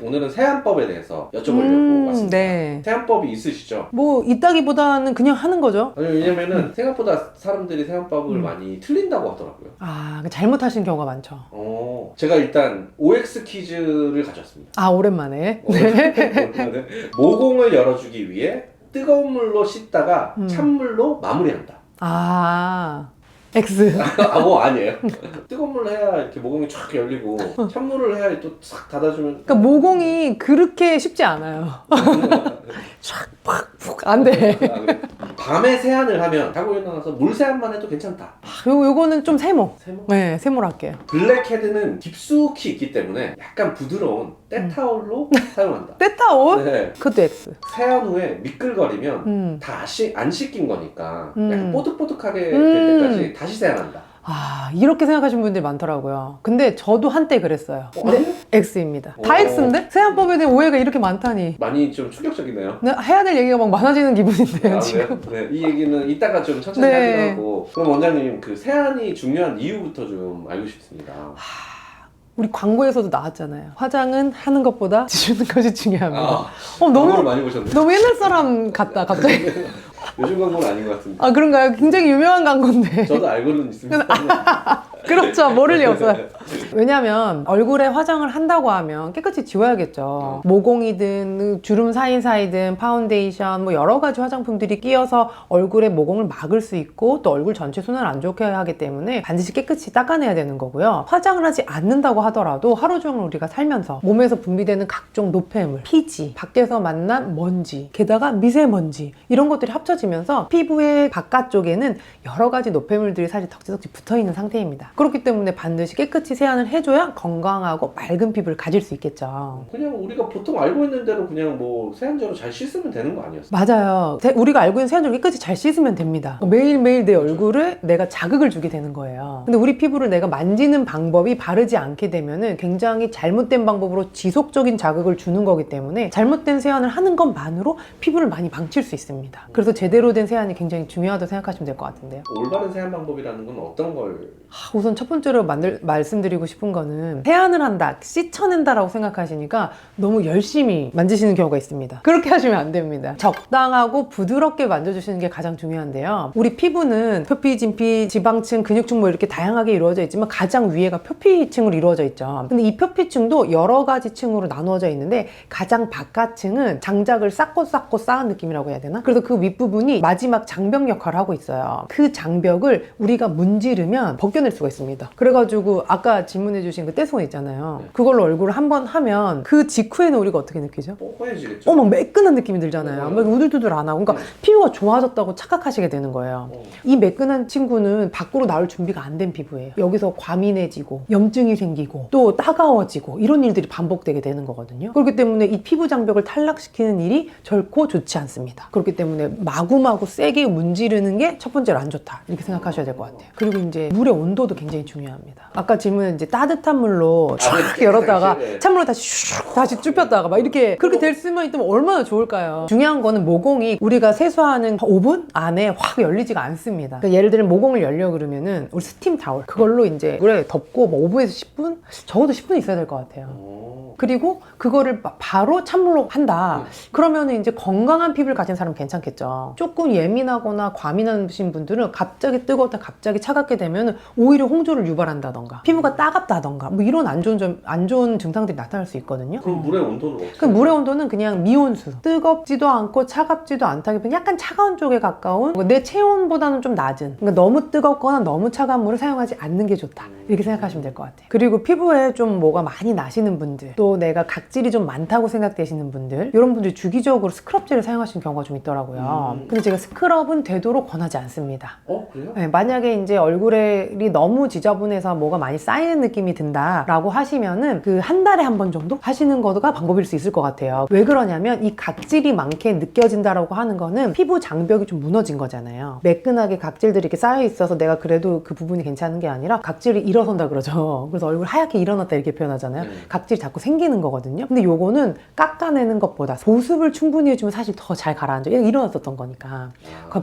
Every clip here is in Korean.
오늘은 세안법에 대해서 여쭤보려고 왔습니다. 네. 세안법이 있으시죠? 뭐 있다기보다는 그냥 하는 거죠. 아니, 왜냐면은 생각보다 사람들이 세안법을 많이 틀린다고 하더라고요. 아, 잘못하신 경우가 많죠. 제가 일단 OX 퀴즈를 가져왔습니다. 아, 오랜만에. 네. 모공을 열어주기 위해 뜨거운 물로 씻다가 찬물로 마무리한다. 아, X. 아니에요. 뜨거운 물로 해야 이렇게 모공이 쫙 열리고 찬물을 해야 또 싹 닫아주면. 그러니까 모공이 그렇게 쉽지 않아요. 촥, 팍, 푹. 안 돼. 그래. 밤에 세안을 하면 자고 일어나서 물 세안만 해도 괜찮다. 요거는 좀 세모. 세모? 네, 세모로 할게요. 블랙헤드는 깊숙이 있기 때문에 약간 부드러운 때타올로 사용한다. 때타올? 네. 그것도 X. 세안 후에 미끌거리면 다 안 씻긴 거니까 약간 뽀득뽀득하게 될 때까지 다시 세안한다. 아, 이렇게 생각하시는 분들이 많더라고요. 근데 저도 한때 그랬어요. 근데 아니요? X입니다. 다 오. X인데? 세안법에 대한 오해가 이렇게 많다니. 많이 좀 충격적이네요. 네, 해야 될 얘기가 막 많아지는 기분인데요, 아, 지금. 네. 이 얘기는 이따가 좀 천천히 네. 하기로 하고. 그럼 원장님 그 세안이 중요한 이유부터 좀 알고 싶습니다. 우리 광고에서도 나왔잖아요. 화장은 하는 것보다 지우는 것이 중요합니다. 광고를 너무 많이 보셨네요. 너무 옛날 사람 같다, 갑자기. 요즘 광고는 아닌 것 같은데. 아, 그런가요? 굉장히 유명한 광고인데. 저도 알고는 있습니다. 그렇죠. 모를 리 없어요. 왜냐면 얼굴에 화장을 한다고 하면 깨끗이 지워야겠죠. 모공이든 주름 사이사이든 파운데이션 뭐 여러 가지 화장품들이 끼어서 얼굴에 모공을 막을 수 있고 또 얼굴 전체 순환을 안 좋게 하기 때문에 반드시 깨끗이 닦아내야 되는 거고요. 화장을 하지 않는다고 하더라도 하루 종일 우리가 살면서 몸에서 분비되는 각종 노폐물, 피지, 밖에서 만난 먼지, 게다가 미세먼지 이런 것들이 합쳐지면서 피부의 바깥쪽에는 여러 가지 노폐물들이 사실 덕지덕지 붙어있는 상태입니다. 그렇기 때문에 반드시 깨끗이 세안을 해줘야 건강하고 맑은 피부를 가질 수 있겠죠. 그냥 우리가 보통 알고 있는 대로 그냥 뭐 세안제로 잘 씻으면 되는 거 아니었어요? 맞아요. 우리가 알고 있는 세안제로 깨끗이 잘 씻으면 됩니다. 매일매일 내 얼굴에 내가 자극을 주게 되는 거예요. 근데 우리 피부를 내가 만지는 방법이 바르지 않게 되면은 굉장히 잘못된 방법으로 지속적인 자극을 주는 거기 때문에 잘못된 세안을 하는 것만으로 피부를 많이 망칠 수 있습니다. 그래서 제대로 된 세안이 굉장히 중요하다고 생각하시면 될 것 같은데요. 올바른 세안 방법이라는 건 어떤 걸? 우선 첫 번째로 말씀드리고 싶은 거는 세안을 한다, 씻어낸다라고 생각하시니까 너무 열심히 만지시는 경우가 있습니다. 그렇게 하시면 안 됩니다. 적당하고 부드럽게 만져주시는 게 가장 중요한데요. 우리 피부는 표피, 진피, 지방층, 근육층 뭐 이렇게 다양하게 이루어져 있지만 가장 위에가 표피층으로 이루어져 있죠. 근데 이 표피층도 여러 가지 층으로 나누어져 있는데 가장 바깥층은 장작을 쌓고 쌓은 느낌이라고 해야 되나? 그래서 그 윗부분이 마지막 장벽 역할을 하고 있어요. 그 장벽을 우리가 문지르면 벗겨낼 수가 있습니다. 그래가지고 아까 질문해주신 그 떼손 있잖아요. 그걸로 얼굴을 한번 하면 그 직후에는 우리가 어떻게 느끼죠? 뽀뽀해지겠죠? 막 매끈한 느낌이 들잖아요. 막 우들두들 안 하고. 그러니까 피부가 좋아졌다고 착각하시게 되는 거예요. 이 매끈한 친구는 밖으로 나올 준비가 안 된 피부예요. 여기서 과민해지고 염증이 생기고 또 따가워지고 이런 일들이 반복되게 되는 거거든요. 그렇기 때문에 이 피부 장벽을 탈락시키는 일이 결코 좋지 않습니다. 그렇기 때문에 마구마구 세게 문지르는 게 첫 번째로 안 좋다 이렇게 생각하셔야 될 것 같아요. 그리고 이제 물의 온도도 굉장히 중요합니다. 아까 질문은 이제 따뜻한 물로 쫙 열었다가 찬물로 다시 쭈폈다가 막 이렇게 그렇게 될 수만 있다면 얼마나 좋을까요? 중요한 거는 모공이 우리가 세수하는 5분 안에 확 열리지가 않습니다. 그러니까 예를 들면 모공을 열려 그러면은 우리 스팀 타월 그걸로 이제 물에 덮고 뭐 5분에서 10분? 적어도 10분 있어야 될 것 같아요. 그리고 그거를 바로 찬물로 한다. 그러면은 이제 건강한 피부를 가진 사람은 괜찮겠죠. 조금 예민하거나 과민하신 분들은 갑자기 뜨겁다 갑자기 차갑게 되면 오히려 홍조를 유발한다던가 피부가 따갑다던가 뭐 이런 안 좋은 증상들이 나타날 수 있거든요. 그럼 물의 온도는 어떻게? 그 물의 온도는 그냥 미온수. 뜨겁지도 않고 차갑지도 않다기보다 약간 차가운 쪽에 가까운 내 체온보다는 좀 낮은. 그러니까 너무 뜨겁거나 너무 차가운 물을 사용하지 않는 게 좋다. 이렇게 생각하시면 될 것 같아요. 그리고 피부에 좀 뭐가 많이 나시는 분들 또 내가 각질이 좀 많다고 생각되시는 분들 이런 분들이 주기적으로 스크럽젤을 사용하시는 경우가 좀 있더라고요. 근데 제가 스크럽은 되도록 권하지 않습니다. 그래요? 네, 만약에 이제 얼굴이 너무 지저분해서 뭐가 많이 쌓이는 느낌이 든다라고 하시면은 그 한 달에 한 번 정도 하시는 거가 방법일 수 있을 것 같아요. 왜 그러냐면 이 각질이 많게 느껴진다라고 하는 거는 피부 장벽이 좀 무너진 거잖아요. 매끈하게 각질들이 이렇게 쌓여 있어서 내가 그래도 그 부분이 괜찮은 게 아니라 각질이 일어선다 그러죠. 그래서 얼굴 하얗게 일어났다 이렇게 표현하잖아요. 각질이 자꾸 생기는 거거든요. 근데 요거는 깎아내는 것보다 보습을 충분히 해주면 사실 더 잘 가라앉아. 얘가 일어났었던 거니까.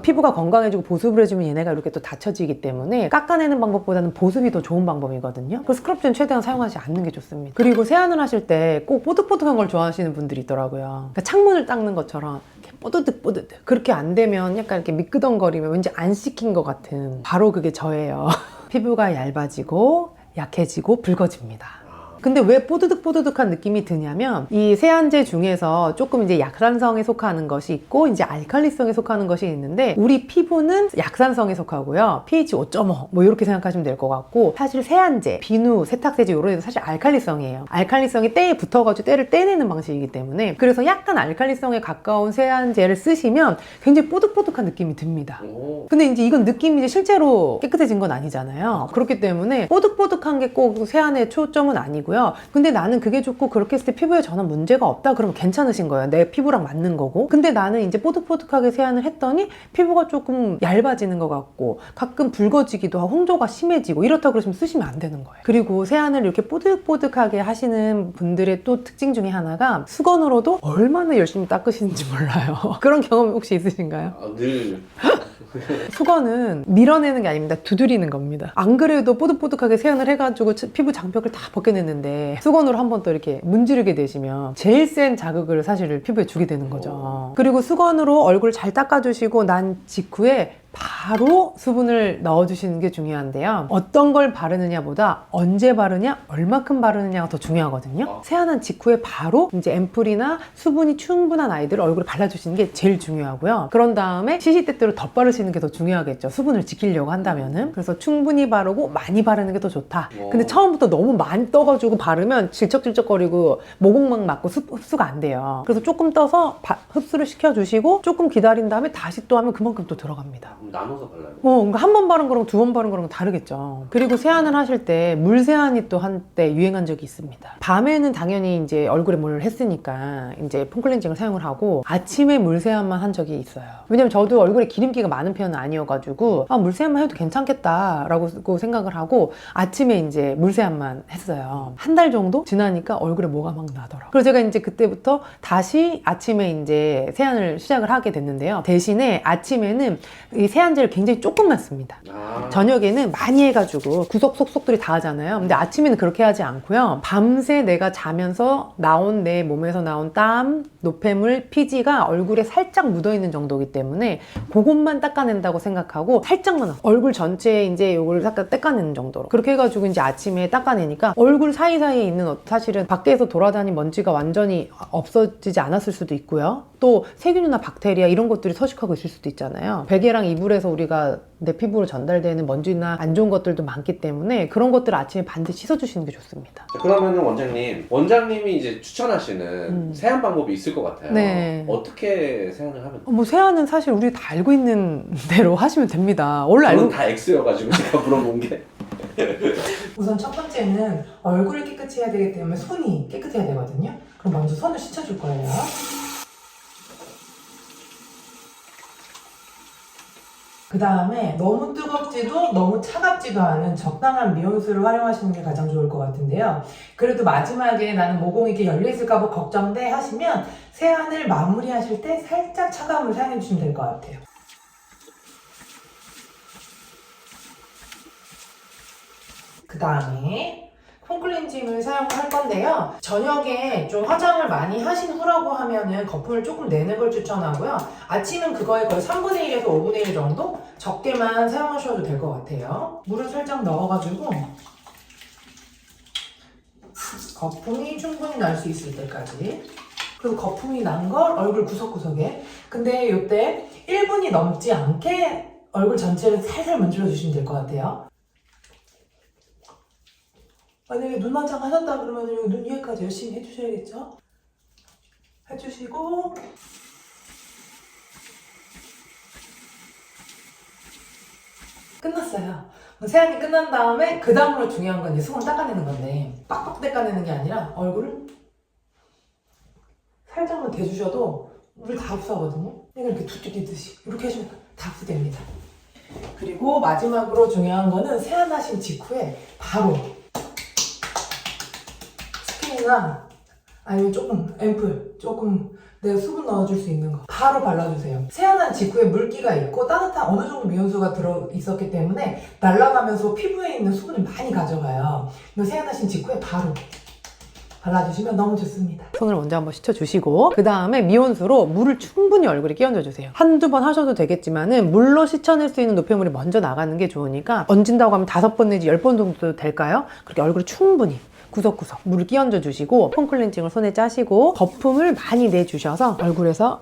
피부가 건강해지고 보습을 해주면 얘네가 이렇게 또 닫혀지기 때문에 깎아내는 방법보다는 스크럽보다는 보습이 더 좋은 방법이거든요. 그 스크럽제는 최대한 사용하지 않는 게 좋습니다. 그리고 세안을 하실 때 꼭 뽀득뽀득한 걸 좋아하시는 분들이 있더라고요. 그러니까 창문을 닦는 것처럼 이렇게 뽀드득 그렇게 안 되면 약간 이렇게 미끄덩거리면 왠지 안 씻긴 것 같은, 바로 그게 저예요. 피부가 얇아지고 약해지고 붉어집니다. 근데 왜 뽀드득뽀드득한 느낌이 드냐면, 이 세안제 중에서 조금 이제 약산성에 속하는 것이 있고 이제 알칼리성에 속하는 것이 있는데, 우리 피부는 약산성에 속하고요. pH 5.5 뭐 이렇게 생각하시면 될 것 같고, 사실 세안제, 비누, 세탁세제 이런 애도 사실 알칼리성이에요. 알칼리성이 때에 붙어가지고 때를 떼내는 방식이기 때문에, 그래서 약간 알칼리성에 가까운 세안제를 쓰시면 굉장히 뽀득뽀득한 느낌이 듭니다. 근데 이제 이건 느낌이 이제 실제로 깨끗해진 건 아니잖아요. 그렇기 때문에 뽀득뽀득한 게 꼭 세안의 초점은 아니고요. 근데 나는 그게 좋고 그렇게 했을 때 피부에 전혀 문제가 없다 그러면 괜찮으신 거예요. 내 피부랑 맞는 거고. 근데 나는 이제 뽀득뽀득하게 세안을 했더니 피부가 조금 얇아지는 것 같고 가끔 붉어지기도 하고 홍조가 심해지고 이렇다 그러시면 쓰시면 안 되는 거예요. 그리고 세안을 이렇게 뽀득뽀득하게 하시는 분들의 또 특징 중에 하나가, 수건으로도 얼마나 열심히 닦으시는지 몰라요. 그런 경험 혹시 있으신가요? 늘 수건은 밀어내는 게 아닙니다. 두드리는 겁니다. 안 그래도 뽀득뽀득하게 세안을 해가지고 피부 장벽을 다 벗겨냈는데 수건으로 한 번 또 이렇게 문지르게 되시면 제일 센 자극을 사실 피부에 주게 되는 거죠. 그리고 수건으로 얼굴 잘 닦아주시고 난 직후에 바로 수분을 넣어주시는 게 중요한데요. 어떤 걸 바르느냐보다 언제 바르냐, 얼마큼 바르느냐가 더 중요하거든요. 세안한 직후에 바로 이제 앰플이나 수분이 충분한 아이들 얼굴에 발라주시는 게 제일 중요하고요. 그런 다음에 시시때때로 덧바르시는 게 더 중요하겠죠. 수분을 지키려고 한다면은. 그래서 충분히 바르고 많이 바르는 게 더 좋다. 근데 처음부터 너무 많이 떠가지고 바르면 질척질척거리고 모공막 맞고 흡수가 안 돼요. 그래서 조금 떠서 흡수를 시켜주시고 조금 기다린 다음에 다시 또 하면 그만큼 또 들어갑니다. 나눠서 발라요? 그러니까 한 번 바른 거랑 두 번 바른 거랑 다르겠죠. 그리고 세안을 하실 때 물세안이 또 한때 유행한 적이 있습니다. 밤에는 당연히 이제 얼굴에 뭘 했으니까 이제 폼클렌징을 사용을 하고 아침에 물세안만 한 적이 있어요. 왜냐면 저도 얼굴에 기름기가 많은 편은 아니어가지고 물세안만 해도 괜찮겠다라고 생각을 하고 아침에 이제 물세안만 했어요. 한 달 정도 지나니까 얼굴에 뭐가 막 나더라고요. 그래서 제가 이제 그때부터 다시 아침에 이제 세안을 시작을 하게 됐는데요. 대신에 아침에는 이 세안제를 굉장히 조금만 씁니다. 저녁에는 많이 해가지고 구석 속속들이 다 하잖아요. 근데 아침에는 그렇게 하지 않고요. 밤새 내가 자면서 나온 내 몸에서 나온 땀, 노폐물, 피지가 얼굴에 살짝 묻어있는 정도이기 때문에 그것만 닦아낸다고 생각하고 살짝만 얼굴 전체에 이제 이걸 살짝 닦아내는 정도로 그렇게 해가지고 이제 아침에 닦아내니까 얼굴 사이사이에 있는 사실은 밖에서 돌아다닌 먼지가 완전히 없어지지 않았을 수도 있고요. 또 세균이나 박테리아 이런 것들이 서식하고 있을 수도 있잖아요. 베개랑 이불에서 우리가 내 피부로 전달되는 먼지나 안 좋은 것들도 많기 때문에 그런 것들을 아침에 반드시 씻어주시는 게 좋습니다. 자, 그러면은 원장님이 이제 추천하시는 세안 방법이 있을 것 같아요. 네. 어떻게 세안을 하면 돼요? 뭐 세안은 사실 우리 다 알고 있는 대로 하시면 됩니다. 원래 저는 알고 다 X여가지고 제가 물어본 게 우선 첫 번째는 얼굴을 깨끗이 해야 되기 때문에 손이 깨끗해야 되거든요. 그럼 먼저 손을 씻어줄 거예요. 그 다음에 너무 뜨겁지도 너무 차갑지도 않은 적당한 미온수를 활용하시는 게 가장 좋을 것 같은데요. 그래도 마지막에 나는 모공이 이렇게 열려있을까 봐 걱정돼 하시면 세안을 마무리하실 때 살짝 차가운 물 사용해 주시면 될 것 같아요. 그 다음에 폼클렌징을 사용할 건데요. 저녁에 좀 화장을 많이 하신 후라고 하면은 거품을 조금 내는 걸 추천하고요. 아침은 그거의 거의 3분의 1에서 5분의 1 정도 적게만 사용하셔도 될 것 같아요. 물을 살짝 넣어가지고 거품이 충분히 날 수 있을 때까지. 그리고 거품이 난 걸 얼굴 구석구석에. 근데 이때 1분이 넘지 않게 얼굴 전체를 살살 문질러 주시면 될 것 같아요. 만약에 눈 화장 하셨다 그러면 여기 눈 위에까지 열심히 해주셔야겠죠? 해주시고 끝났어요. 세안이 끝난 다음에 그 다음으로 중요한 건 이제 수건 닦아내는 건데 빡빡 닦아내는 게 아니라 얼굴을 살짝만 대주셔도 물을 다 흡수하거든요. 이렇게 툭툭 뛰듯이 이렇게 하시면 다 흡수됩니다. 그리고 마지막으로 중요한 거는 세안하신 직후에 바로 스킨이나 아니면 조금 앰플, 조금 내가 수분 넣어줄 수 있는 거 바로 발라주세요. 세안한 직후에 물기가 있고 따뜻한 어느 정도 미온수가 들어있었기 때문에 날아가면서 피부에 있는 수분을 많이 가져가요. 근데 세안하신 직후에 바로 발라주시면 너무 좋습니다. 손을 먼저 한번 씻어주시고 그 다음에 미온수로 물을 충분히 얼굴에 끼얹어주세요. 한두 번 하셔도 되겠지만은 물로 씻어낼 수 있는 노폐물이 먼저 나가는 게 좋으니까 얹은다고 하면 5번 내지 10번 정도 될까요? 그렇게 얼굴에 충분히 구석구석 물을 끼얹어 주시고 폼 클렌징을 손에 짜시고 거품을 많이 내주셔서 얼굴에서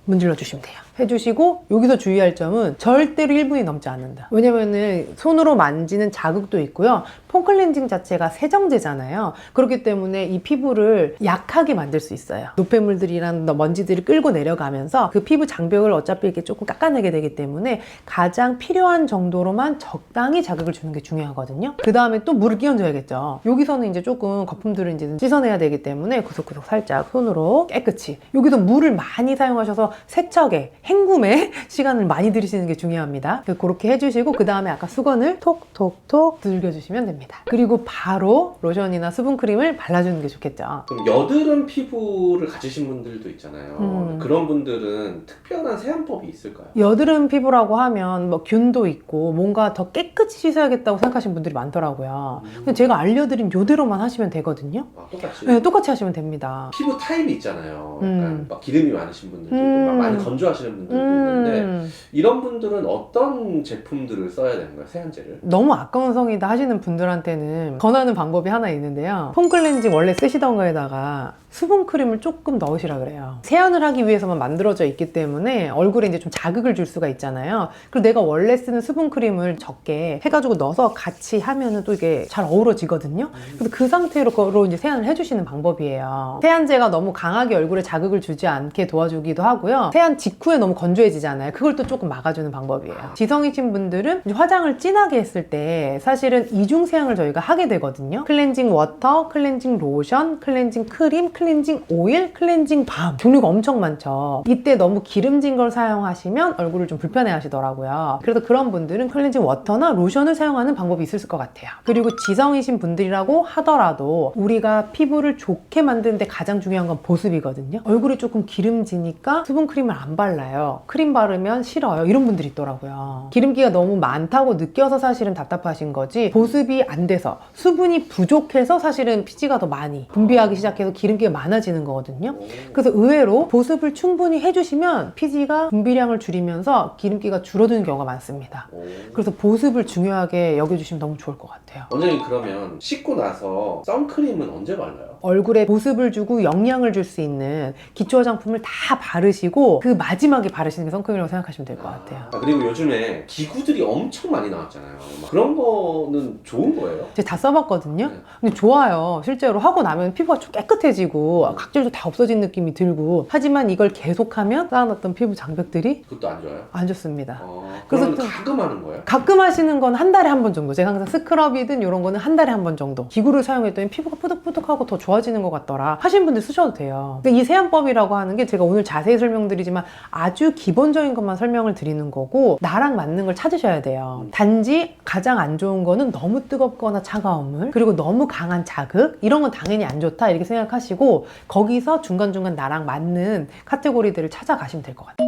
문질러 주시면 돼요. 해주시고 여기서 주의할 점은 절대로 1분이 넘지 않는다. 왜냐면은 손으로 만지는 자극도 있고요. 폼 클렌징 자체가 세정제잖아요. 그렇기 때문에 이 피부를 약하게 만들 수 있어요. 노폐물들이랑 먼지들이 끌고 내려가면서 그 피부 장벽을 어차피 이렇게 조금 깎아내게 되기 때문에 가장 필요한 정도로만 적당히 자극을 주는 게 중요하거든요. 그 다음에 또 물을 끼얹어야겠죠. 여기서는 이제 조금 거품들을 이제 씻어내야 되기 때문에 구석구석 살짝 손으로 깨끗이 여기도 물을 많이 사용하셔서 세척에 헹굼에 시간을 많이 들이시는 게 중요합니다. 그렇게 해주시고 그 다음에 아까 수건을 톡톡톡 두들겨주시면 됩니다. 그리고 바로 로션이나 수분크림을 발라주는 게 좋겠죠. 그럼 여드름 피부를 가지신 분들도 있잖아요. 그런 분들은 특별한 세안법이 있을까요? 여드름 피부라고 하면 뭐 균도 있고 뭔가 더 깨끗이 씻어야겠다고 생각하시는 분들이 많더라고요. 근데 제가 알려드린 요대로만 하시면 되거든요. 아, 똑같이? 네, 똑같이 하시면 됩니다. 피부 타입이 있잖아요. 약간 막 기름이 많으신 분들도 있고 막 많이 건조하시는 분들도 있는데 이런 분들은 어떤 제품들을 써야 되는 거예요? 세안제를? 너무 악건성이다 하시는 분들한테는 권하는 방법이 하나 있는데요. 폼 클렌징 원래 쓰시던 거에다가 수분크림을 조금 넣으시라 그래요. 세안을 하기 위해서만 만들어져 있기 때문에 얼굴에 이제 좀 자극을 줄 수가 있잖아요. 그리고 내가 원래 쓰는 수분크림을 적게 해가지고 넣어서 같이 하면은 또 이게 잘 어우러지거든요. 그래서 그 상태로 이제 세안을 해주시는 방법이에요. 세안제가 너무 강하게 얼굴에 자극을 주지 않게 도와주기도 하고요. 세안 직후에 너무 건조해지잖아요. 그걸 또 조금 막아주는 방법이에요. 지성이신 분들은 이제 화장을 진하게 했을 때 사실은 이중 세안을 저희가 하게 되거든요. 클렌징 워터, 클렌징 로션, 클렌징 크림, 클렌징 오일, 클렌징 밤 종류가 엄청 많죠. 이때 너무 기름진 걸 사용하시면 얼굴을 좀 불편해 하시더라고요. 그래서 그런 분들은 클렌징 워터나 로션을 사용하는 방법이 있을 것 같아요. 그리고 지성이신 분들이라고 하더라도 우리가 피부를 좋게 만드는데 가장 중요한 건 보습이거든요. 얼굴이 조금 기름지니까 수분크림을 안 발라요. 크림 바르면 싫어요. 이런 분들이 있더라고요. 기름기가 너무 많다고 느껴서 사실은 답답하신 거지 보습이 안 돼서 수분이 부족해서 사실은 피지가 더 많이 분비하기 시작해서 기름기가 많아지는 거거든요. 그래서 의외로 보습을 충분히 해주시면 피지가 분비량을 줄이면서 기름기가 줄어드는 경우가 많습니다. 그래서 보습을 중요하게 여겨주시면 너무 좋을 것 같아요. 원장님 그러면 씻고 나서 선크림은 언제 발라요? 얼굴에 보습을 주고 영양을 줄 수 있는 기초 화장품을 다 바르시고 그 마지막에 바르시는 게 선크림이라고 생각하시면 될 것 같아요. 그리고 요즘에 기구들이 엄청 많이 나왔잖아요. 막 그런 거는 좋은 거예요? 제가 다 써봤거든요. 네. 근데 좋아요. 실제로 하고 나면 피부가 좀 깨끗해지고 각질도 다 없어진 느낌이 들고 하지만 이걸 계속하면 쌓아놨던 피부 장벽들이 그것도 안 좋아요? 안 좋습니다. 그래서 그래서 가끔 하는 거예요? 가끔 하시는 건 한 달에 한 번 정도. 제가 항상 스크럽이든 이런 거는 한 달에 한 번 정도. 기구를 사용했더니 피부가 푸득푸득하고 더 좋아지는 것 같더라 하시는 분들 쓰셔도 돼요. 근데 이 세안법이라고 하는 게 제가 오늘 자세히 설명드리지만 아주 기본적인 것만 설명을 드리는 거고 나랑 맞는 걸 찾으셔야 돼요. 단지 가장 안 좋은 거는 너무 뜨겁거나 차가운 물 그리고 너무 강한 자극 이런 건 당연히 안 좋다 이렇게 생각하시고 거기서 중간중간 나랑 맞는 카테고리들을 찾아가시면 될 것 같아요.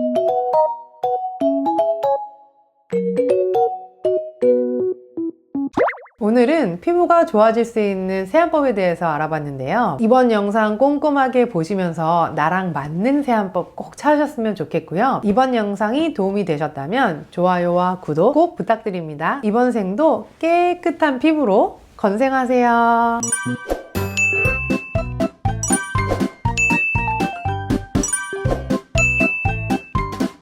오늘은 피부가 좋아질 수 있는 세안법에 대해서 알아봤는데요. 이번 영상 꼼꼼하게 보시면서 나랑 맞는 세안법 꼭 찾으셨으면 좋겠고요. 이번 영상이 도움이 되셨다면 좋아요와 구독 꼭 부탁드립니다. 이번 생도 깨끗한 피부로 건생하세요.